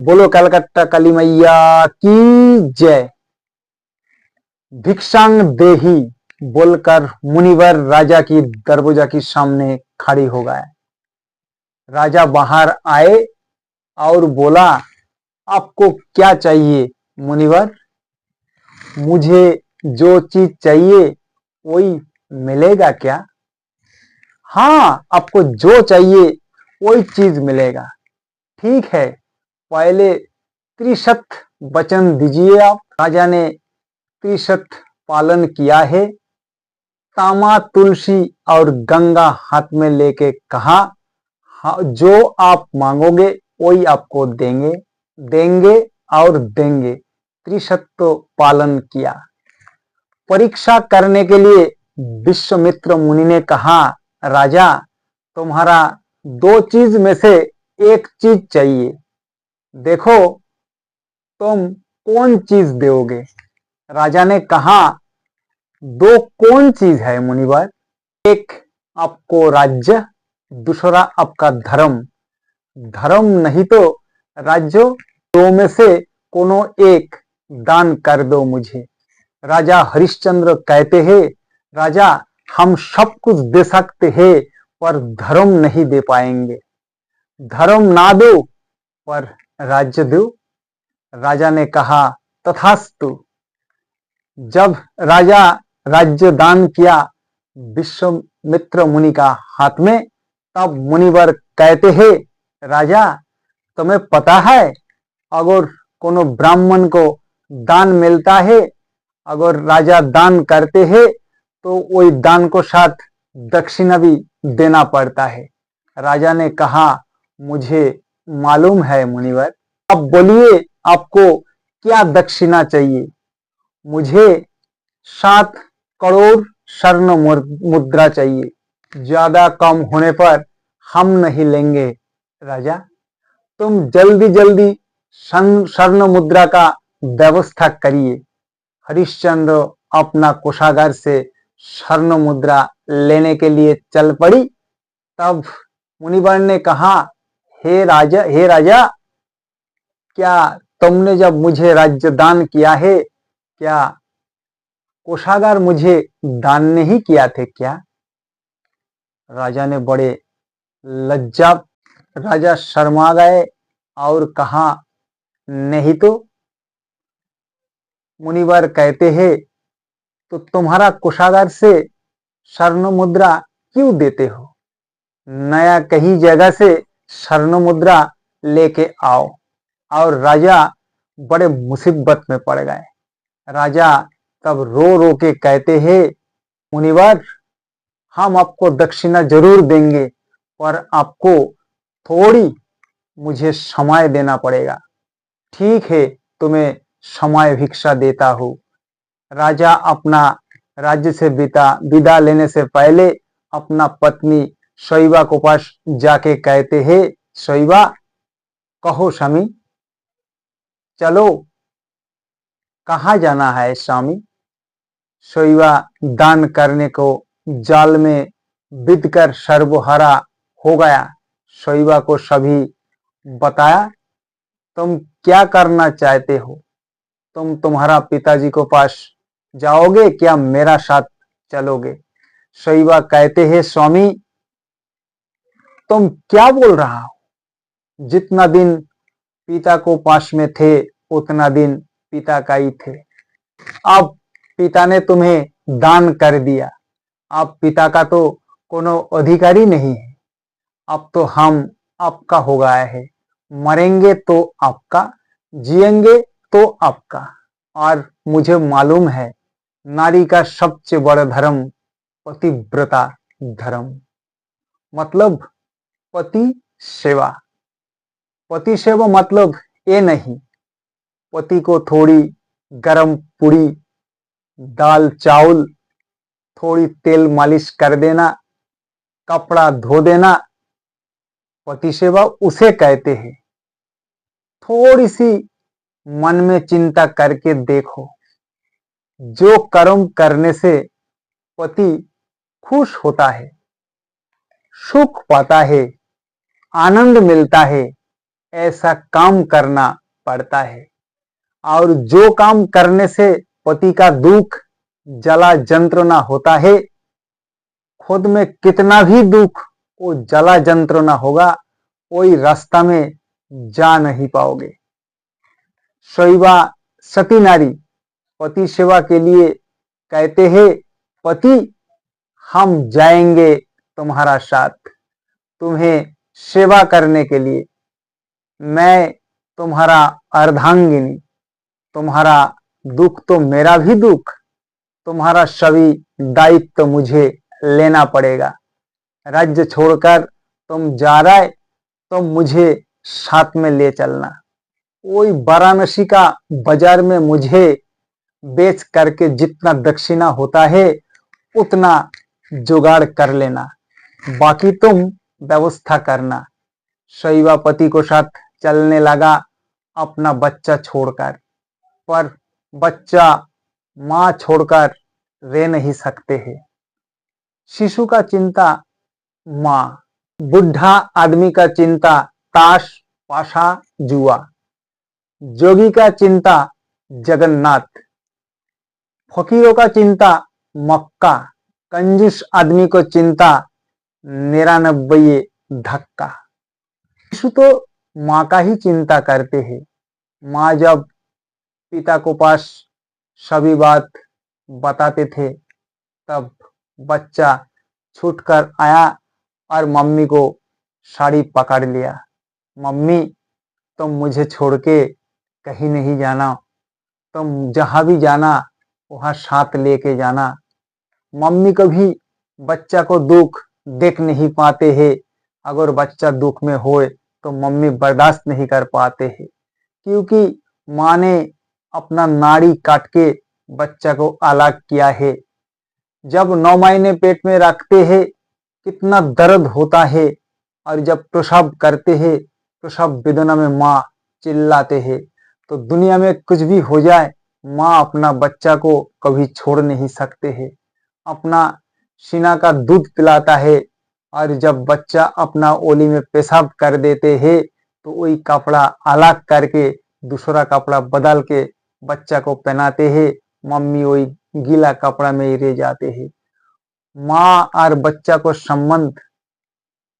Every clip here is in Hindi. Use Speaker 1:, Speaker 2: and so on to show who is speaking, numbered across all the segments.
Speaker 1: बोलो कलकत्ता काली मैया की जय। भिक्षांग देही बोलकर मुनिवर राजा की दरवाजा के सामने खड़ी हो गए। राजा बाहर आए और बोला, आपको क्या चाहिए मुनिवर? मुझे जो चीज चाहिए वही मिलेगा क्या? हाँ, आपको जो चाहिए वही चीज मिलेगा। ठीक है, पहले त्रिशत वचन दीजिए आप। राजा ने त्रिशत पालन किया है। तामा, तुलसी और गंगा हाथ में लेके कहा, हाँ, जो आप मांगोगे वही आपको देंगे, देंगे और देंगे। त्रिशत पालन किया। परीक्षा करने के लिए विश्वामित्र मुनि ने कहा, राजा तुम्हारा दो चीज में से एक चीज चाहिए, देखो तुम कौन चीज दोगे? राजा ने कहा, दो कौन चीज है मुनिवर? एक आपको राज्य, दूसरा आपका धर्म। धर्म नहीं तो राज्य, दो में से कोनो एक दान कर दो मुझे। राजा हरिश्चंद्र कहते हैं, राजा हम सब कुछ दे सकते हैं पर धर्म नहीं दे पाएंगे। धर्म ना दो पर राज्य दो। राजा ने कहा, तथास्तु। जब राजा राज्य दान किया विश्वामित्र मुनि का हाथ में, तब मुनिवर कहते हैं, राजा तुम्हें पता है अगर कोनो ब्राह्मण को दान मिलता है, अगर राजा दान करते हैं तो वही दान को साथ दक्षिणा भी देना पड़ता है। राजा ने कहा, मुझे मालूम है मुनिवर। अब बोलिए आपको क्या दक्षिणा चाहिए? मुझे 7 करोड़ स्वर्ण मुद्रा चाहिए। ज्यादा कम होने पर हम नहीं लेंगे राजा। तुम जल्दी जल्दी स्वर्ण मुद्रा का व्यवस्था करिए। हरिश्चंद्र अपना कोषागार से स्वर्ण मुद्रा लेने के लिए चल पड़ी। तब मुनिवर ने कहा, हे राजा, क्या तुमने जब मुझे राज्य दान किया है, क्या कोषागार मुझे दान नहीं किया थे क्या? राजा ने बड़े लज्जा, राजा शर्मा गए और कहा, नहीं तो। मुनिवर कहते हैं, तो तुम्हारा कोषागार से स्वर्ण मुद्रा क्यों देते हो? नया कहीं जगह से स्वर्ण मुद्रा लेके आओ। और राजा बड़े मुसीबत में पड़ गए। राजा तब रो रो के कहते हैं, मुनिवर हम आपको दक्षिणा जरूर देंगे पर आपको थोड़ी मुझे समय देना पड़ेगा। ठीक है, तुम्हें समय भिक्षा देता हूं। राजा अपना राज्य से विदा लेने से पहले अपना पत्नी शोइबा को पास जाके कहते हैं, शोइबा कहो स्वामी, चलो कहाँ जाना है स्वामी? शोइबा दान करने को जाल में बिदकर सर्वहारा हो गया। शोइबा को सभी बताया, तुम क्या करना चाहते हो? तुम तुम्हारा पिताजी को पास जाओगे क्या मेरा साथ चलोगे? शोइबा कहते हैं, स्वामी तुम क्या बोल रहा हो? जितना दिन पिता को पास में थे उतना दिन पिता का ही थे। अब पिता ने तुम्हें दान कर दिया, अब पिता का तो कोनो अधिकारी नहीं है। अब तो हम आपका हो गया है। मरेंगे तो आपका, जिएंगे तो आपका। और मुझे मालूम है नारी का सबसे बड़ा धर्म पतिव्रता धर्म, मतलब पति सेवा। पति सेवा मतलब ये नहीं पति को थोड़ी गरम पूरी, दाल चावल, थोड़ी तेल मालिश कर देना, कपड़ा धो देना। पति सेवा उसे कहते हैं। थोड़ी सी मन में चिंता करके देखो, जो कर्म करने से पति खुश होता है, सुख पाता है, आनंद मिलता है, ऐसा काम करना पड़ता है। और जो काम करने से पति का दुख, जला जंत्रणा होता है, खुद में कितना भी दुख वो जला जंत्रणा होगा, कोई रास्ता में जा नहीं पाओगे। शैवा सती नारी पति सेवा के लिए कहते हैं, पति हम जाएंगे तुम्हारा साथ, तुम्हें सेवा करने के लिए। मैं तुम्हारा अर्धांगिनी, तुम्हारा दुख तो मेरा भी दुख, तुम्हारा सभी दायित्व तो मुझे लेना पड़ेगा। राज्य छोड़कर तुम जा रहे तो मुझे साथ में ले चलना। कोई वाराणसी का बाजार में मुझे बेच करके जितना दक्षिणा होता है उतना जुगाड़ कर लेना, बाकी तुम व्यवस्था करना। शैवा पति को साथ चलने लगा अपना बच्चा छोड़कर, पर बच्चा माँ छोड़कर रह नहीं सकते हैं। शिशु का चिंता माँ, बुढ़ा आदमी का चिंता ताश पाशा जुआ, जोगी का चिंता जगन्नाथ, फकीरों का चिंता मक्का, कंजूस आदमी को चिंता 99 धक्का। शिशु तो माँ का ही चिंता करते हैं। माँ जब पिता को पास सभी बात बताते थे तब बच्चा छूट कर आया और मम्मी को साड़ी पकड़ लिया। मम्मी तुम मुझे छोड़ के कहीं नहीं जाना, तुम जहां भी जाना वहां साथ लेके जाना। मम्मी कभी बच्चा को दुख देख नहीं पाते हैं। अगर बच्चा दुख में होए तो मम्मी बर्दाश्त नहीं कर पाते हैं, क्योंकि माँ ने अपना नाड़ी काट के बच्चा को अलग किया है। जब 9 महीने पेट में रखते हैं कितना दर्द होता है, और जब प्रसव करते हैं प्रसव वेदना में माँ चिल्लाते हैं। तो दुनिया में कुछ भी हो जाए माँ अपना बच्चा को कभी छोड़ नहीं सकते हैं। अपना सीना का दूध पिलाता है, और जब बच्चा अपना ओली में पेशाब कर देते हैं तो वही कपड़ा अलग करके दूसरा कपड़ा बदल के बच्चा को पहनाते हैं। मम्मी वही गीला कपड़ा में ही रह जाते हैं। माँ और बच्चा को संबंध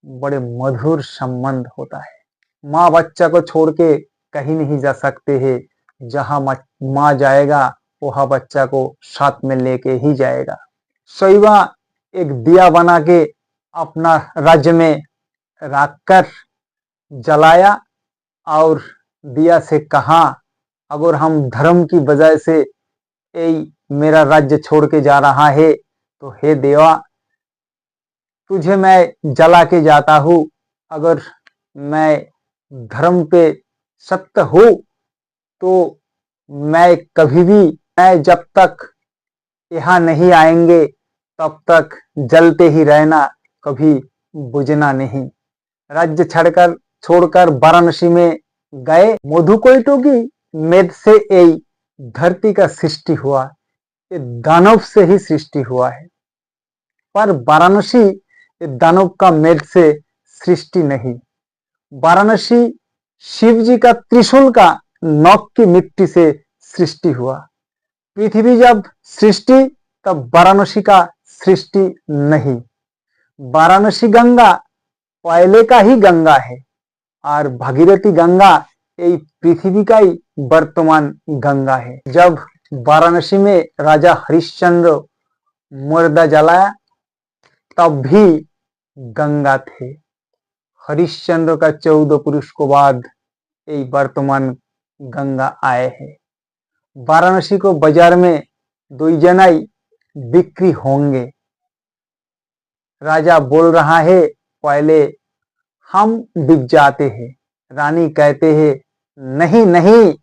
Speaker 1: बड़े मधुर संबंध होता है। माँ बच्चा को छोड़ के कहीं नहीं जा सकते हैं। जहां माँ जाएगा वहां बच्चा को साथ में लेके ही जाएगा। शैवा एक दिया बना के अपना राज्य में रखकर जलाया और दिया से कहा, अगर हम धर्म की वजह से यही मेरा राज्य छोड़ के जा रहा है तो हे देवा, तुझे मैं जला के जाता हूँ। अगर मैं धर्म पे सत्य हूँ तो मैं कभी भी, मैं जब तक यहाँ नहीं आएंगे तब तक जलते ही रहना, कभी बुझना नहीं। राज्य छोड़कर वाराणसी में गए। मधुकैटो की मेद से यही धरती का सृष्टि हुआ, ये दानव से ही सृष्टि हुआ है। पर वाराणसी दानव का मेद से सृष्टि नहीं। वाराणसी शिव जी का त्रिशूल का नौक की मिट्टी से सृष्टि हुआ। पृथ्वी जब सृष्टि तब वाराणसी का सृष्टि नहीं। वाराणसी गंगा पहले का ही गंगा है, और भागीरथी गंगा यही पृथ्वी का ही वर्तमान गंगा है। जब वाराणसी में राजा हरिश्चंद्र मुर्दा जलाया तब भी गंगा थे। हरिश्चंद्र का 14 पुरुष को बाद यही वर्तमान गंगा आए हैं। वाराणसी को बाजार में 2 जनाई बिक्री होंगे। राजा बोल रहा है पहले हम बिक जाते हैं। रानी कहते हैं नहीं नहीं,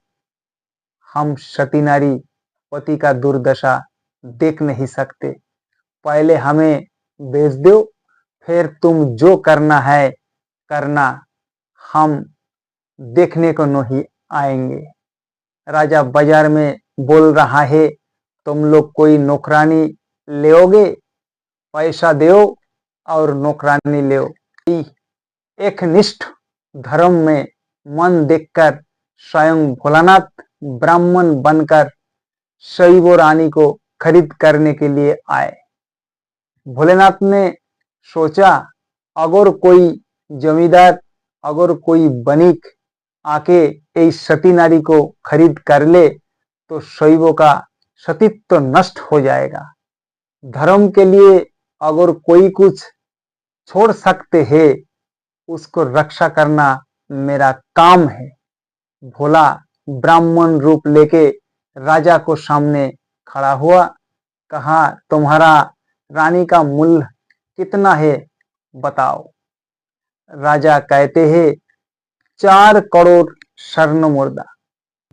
Speaker 1: हम सती नारी पति का दुर्दशा देख नहीं सकते, पहले हमें बेच दो, फिर तुम जो करना है करना, हम देखने को नहीं आएंगे। राजा बाजार में बोल रहा है तुम लोग कोई नौकरानी लेओगे, पैसा दो और नौकरानी ले। एक निष्ठ धर्म में मन देखकर स्वयं भोलानाथ ब्राह्मण बनकर शैवो रानी को खरीद करने के लिए आए। भोलेनाथ ने सोचा, अगर कोई जमींदार, अगर कोई बनिक आके इस सती नारी को खरीद कर ले तो शैवों का सतीत्व नष्ट हो जाएगा। धर्म के लिए अगर कोई कुछ छोड़ सकते हैं, उसको रक्षा करना मेरा काम है। भोला ब्राह्मण रूप लेके राजा को सामने खड़ा हुआ, कहा, तुम्हारा रानी का मूल्य कितना है बताओ। राजा कहते हैं 4 करोड़ स्वर्ण मुद्रा।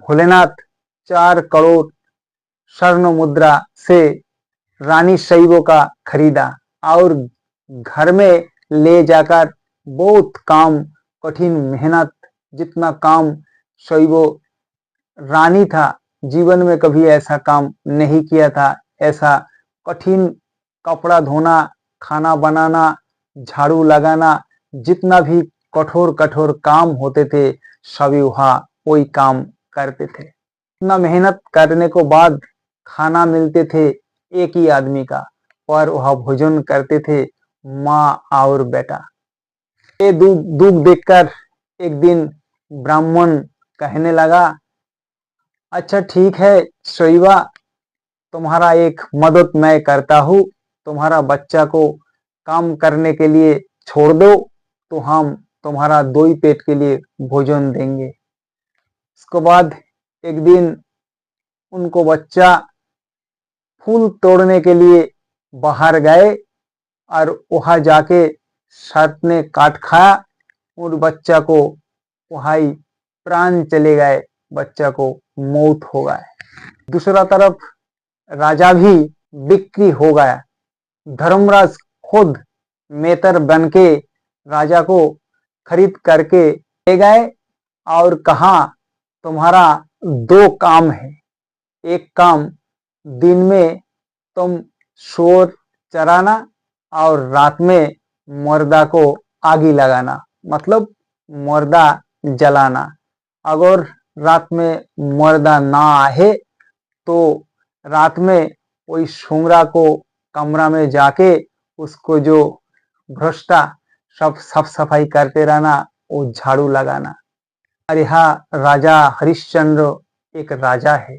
Speaker 1: भोलेनाथ 4 करोड़ स्वर्ण मुद्रा से रानी शैवो का खरीदा और घर में ले जाकर बहुत काम, कठिन मेहनत, जितना काम शैवो रानी था जीवन में कभी ऐसा काम नहीं किया था। ऐसा कठिन कपड़ा धोना, खाना बनाना, झाड़ू लगाना, जितना भी कठोर कठोर काम होते थे सभी वहाँ वही काम करते थे। इतना मेहनत करने को बाद खाना मिलते थे एक ही आदमी का, और वह भोजन करते थे माँ और बेटा। ये दुख देखकर एक दिन ब्राह्मण कहने लगा, अच्छा ठीक है शैवा, तुम्हारा एक मदद मैं करता हूँ, तुम्हारा बच्चा को काम करने के लिए छोड़ दो तो हम तुम्हारा 2 ही पेट के लिए भोजन देंगे। इसके बाद एक दिन उनको बच्चा फूल तोड़ने के लिए बाहर गए और वहां जाके सर्प ने काट खाया और बच्चा को वहां ही प्राण चले गए, बच्चा को मौत हो गया। दूसरा तरफ राजा भी बिक्री हो गया। धर्मराज खुद मेतर बन के राजा को खरीद करके ले गए और कहा, तुम्हारा 2 काम है। एक काम दिन में तुम शोर चराना और रात में मुर्दा को आगी लगाना, मतलब मुर्दा जलाना। अगर रात में मुर्दा ना आए तो रात में वही सूंगरा को कमरा में जाके उसको जो भ्रष्टा सब साफ सफाई करते रहना, वो झाड़ू लगाना। और यहाँ राजा हरिश्चंद्र एक राजा है,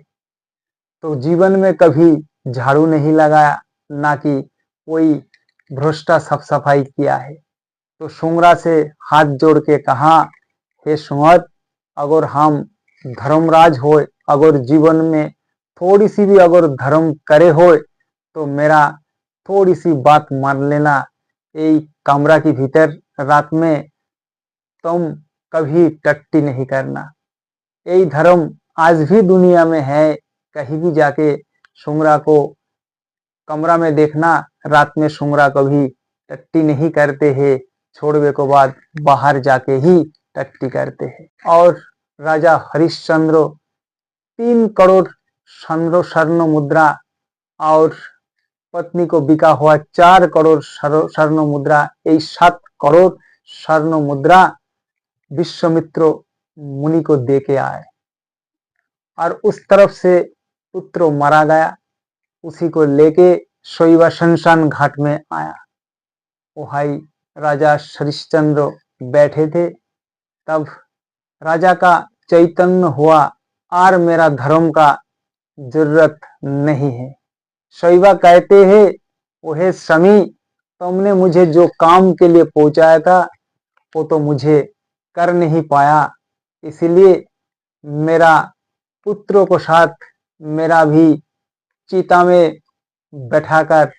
Speaker 1: तो जीवन में कभी झाड़ू नहीं लगाया, ना कि कोई भ्रष्टा साफ सफाई किया है। तो सूंगरा से हाथ जोड़ के कहा, हे सूंगर, अगर हम धर्मराज हो, अगर जीवन में थोड़ी सी भी अगर धर्म करे हो तो मेरा थोड़ी सी बात मान लेना। यही कमरा के भीतर रात में तुम कभी टट्टी नहीं करना। यही धर्म आज भी दुनिया में है। कहीं भी जाके सूंगरा को कमरा में देखना, रात में सूंगरा कभी टट्टी नहीं करते हैं, छोड़ने के बाद बाहर जाके ही टट्टी करते हैं। और राजा हरिश्चंद्र 3 करोड़ स्वर्ण मुद्रा और पत्नी को बिका हुआ 4 करोड़ स्वर्ण मुद्रा, यही 7 करोड़ स्वर्ण मुद्रा विश्वामित्र मुनि को दे के आए। और उस तरफ से पुत्र मारा गया, उसी को लेके शैवा शमशान घाट में आया। वही राजा हरिश्चंद्र बैठे थे। तब राजा का चैतन्य हुआ, और मेरा धर्म का जरूरत नहीं है। शैवा कहते हैं, ओहे स्वामी, तुमने मुझे जो काम के लिए पहुंचाया था वो तो मुझे कर नहीं पाया, इसीलिए मेरा पुत्रों को साथ मेरा भी चिता में बैठाकर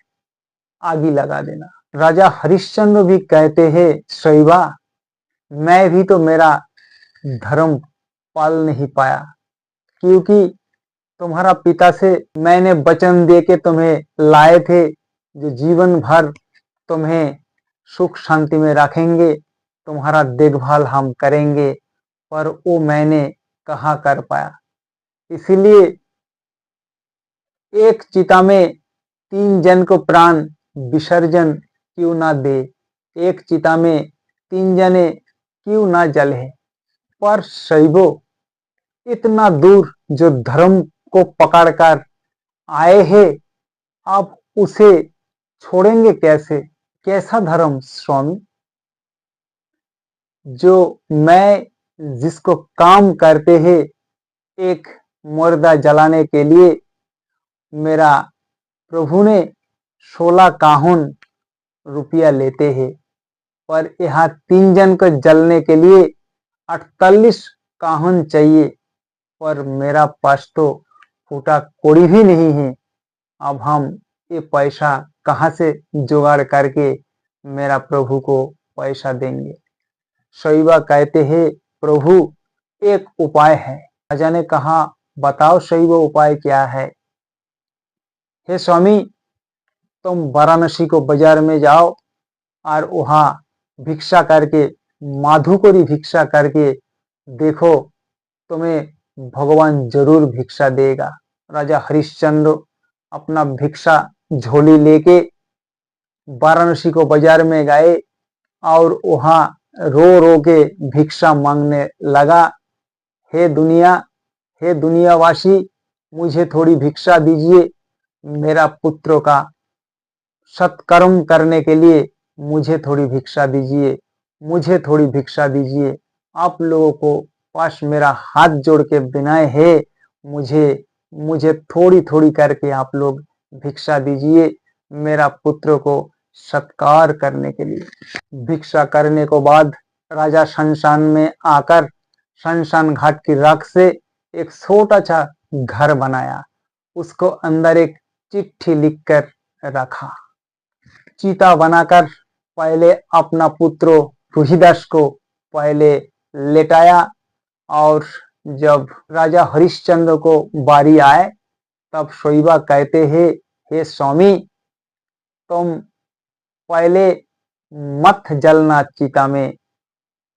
Speaker 1: आगी लगा देना। राजा हरिश्चंद्र भी कहते हैं, शैवा, मैं भी तो मेरा धर्म पाल नहीं पाया, क्योंकि तुम्हारा पिता से मैंने वचन दे के तुम्हें लाए थे, जो जीवन भर तुम्हें सुख शांति में रखेंगे, तुम्हारा देखभाल हम करेंगे, पर वो मैंने कहाँ कर पाया। इसीलिए एक चिता में 3 जन को प्राण विसर्जन क्यों ना दे, एक चिता में 3 जने क्यों ना जले। पर शैवो इतना दूर जो धर्म को पकड़कर आए हैं, आप उसे छोड़ेंगे कैसे? कैसा धर्म स्वामी? जो मैं जिसको काम करते हैं एक मुर्दा जलाने के लिए, मेरा प्रभु ने 16 काहुन रुपया लेते हैं, पर यहाँ 3 जन को जलने के लिए 48 काहुन चाहिए, पर मेरा पास तो फूटा कोड़ी भी नहीं है। अब हम ये पैसा कहाँ से जुगाड़ करके मेरा प्रभु को पैसा देंगे? शैवा कहते हैं, प्रभु एक उपाय है। राजा ने कहा, बताओ शैव उपाय क्या है? हे स्वामी, तुम वाराणसी को बाजार में जाओ और वहां भिक्षा करके, माधुकरी भिक्षा करके देखो, तुम्हें भगवान जरूर भिक्षा देगा। राजा हरिश्चंद्र अपना भिक्षा झोली लेके वाराणसी को बाजार में गए और वहां रो रो के भिक्षा मांगने लगा। हे दुनिया, हे दुनियावासी, मुझे थोड़ी भिक्षा दीजिए। मेरा पुत्र का सत्कर्म करने के लिए मुझे थोड़ी भिक्षा दीजिए, मुझे थोड़ी भिक्षा दीजिए। आप लोगों को पास मेरा हाथ जोड़ के विनय है, मुझे थोड़ी थोड़ी करके आप लोग भिक्षा दीजिए मेरा पुत्र को सत्कार करने के लिए। भिक्षा करने को बाद राजा शमशान में आकर शमशान घाट की राख से एक छोटा सा घर बनाया, उसको अंदर एक चिट्ठी लिखकर रखा। चीता बनाकर पहले अपना पुत्र रोहिदास को पहले लेटाया, और जब राजा हरिश्चंद्र को बारी आए तब शैवा कहते हैं, हे स्वामी, तुम पहले मत जलना चिता में,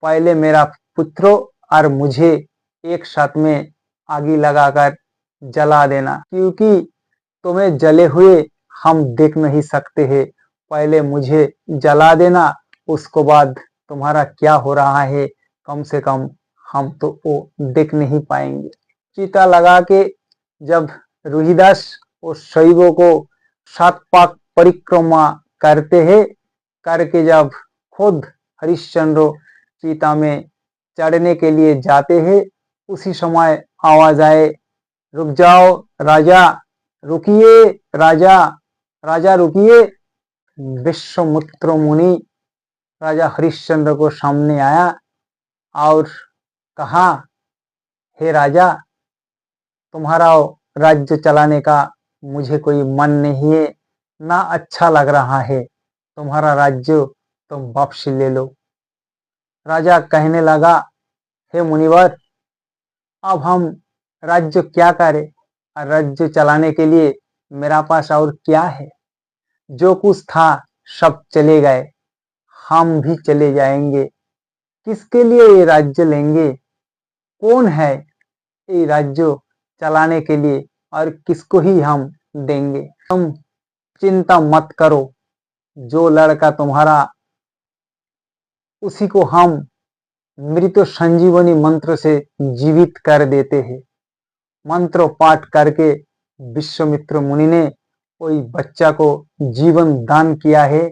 Speaker 1: पहले मेरा पुत्र और मुझे एक साथ में आगी लगाकर जला देना, क्योंकि तुम्हें जले हुए हम देख नहीं सकते हैं। पहले मुझे जला देना, उसको बाद तुम्हारा क्या हो रहा है कम से कम हम तो वो देख नहीं पाएंगे। चिता लगा के जब रोहिदास उस शैवों को 7 पाक परिक्रमा करते हैं, करके जब खुद हरिश्चंद्र चिता में चढ़ने के लिए जाते हैं, उसी समय आवाज आए, रुक जाओ राजा, रुकिए राजा, राजा रुकिए। विश्वामित्र मुनि राजा हरिश्चंद्र को सामने आया और कहा, हे राजा, तुम्हारा राज्य चलाने का मुझे कोई मन नहीं है, ना अच्छा लग रहा है, तुम्हारा राज्य तुम वापसी ले लो। राजा कहने लगा, हे मुनिवर, अब हम राज्य क्या करें? राज्य चलाने के लिए मेरा पास और क्या है? जो कुछ था सब चले गए, हम भी चले जाएंगे। किसके लिए ये राज्य लेंगे? कौन है ये राज्य चलाने के लिए और किसको ही हम देंगे? तुम चिंता मत करो, जो लड़का तुम्हारा उसी को हम मृत संजीवनी मंत्र से जीवित कर देते हैं। मंत्र पाठ करके विश्वामित्र मुनि ने कोई बच्चा को जीवन दान किया है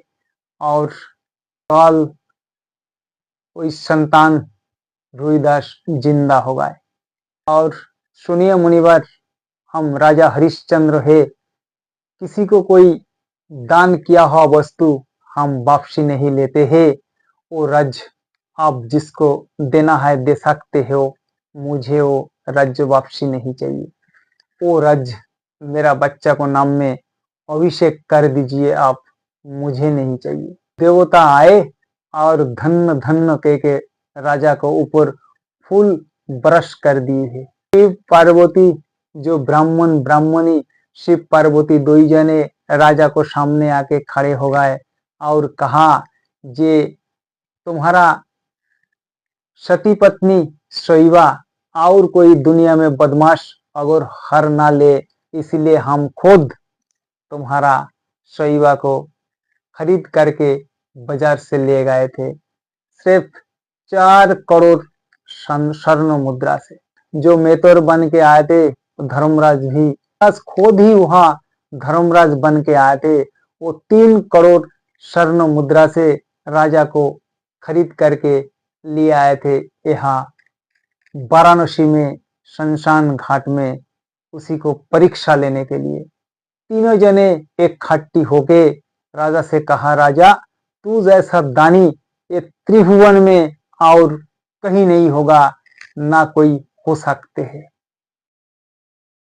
Speaker 1: और काल कोई संतान रोहिदास जिंदा हो गए। और सुनिए मुनिवर, हम राजा हरिश्चंद्र है, किसी को कोई दान किया हुआ वस्तु हम वापसी नहीं लेते हैं। वो राज्य आप जिसको देना है दे सकते हो, मुझे वो राज्य वापसी नहीं चाहिए। वो राज्य मेरा बच्चा को नाम में अभिषेक कर दीजिए आप, मुझे नहीं चाहिए। देवता आए और धन्य धन्य कह के राजा को ऊपर फूल बरस कर दिए है। शिव पार्वती जो ब्राह्मण ब्राह्मणी शिव पार्वती दो ही जने राजा को सामने आके खड़े हो गए और कहा, जे तुम्हारा सती पत्नी शैवा और कोई दुनिया में बदमाश अगर हर ना ले, इसलिए हम खुद तुम्हारा शैवा को खरीद करके बाजार से ले गए थे। सिर्फ 4 करोड़ स्वर्ण मुद्रा से। जो मेतौर बन के आए थे धर्मराज भी खुद ही वहां धर्मराज बन के आए थे। वो 3 करोड़ स्वर्ण मुद्रा से राजा को खरीद करके लिए आए थे यहाँ वाराणसी में शमशान घाट में उसी को परीक्षा लेने के लिए। तीनों जने एक खट्टी होके राजा से कहा, राजा तू जैसा दानी ये त्रिभुवन में और कहीं नहीं होगा, ना कोई हो सकते हैं।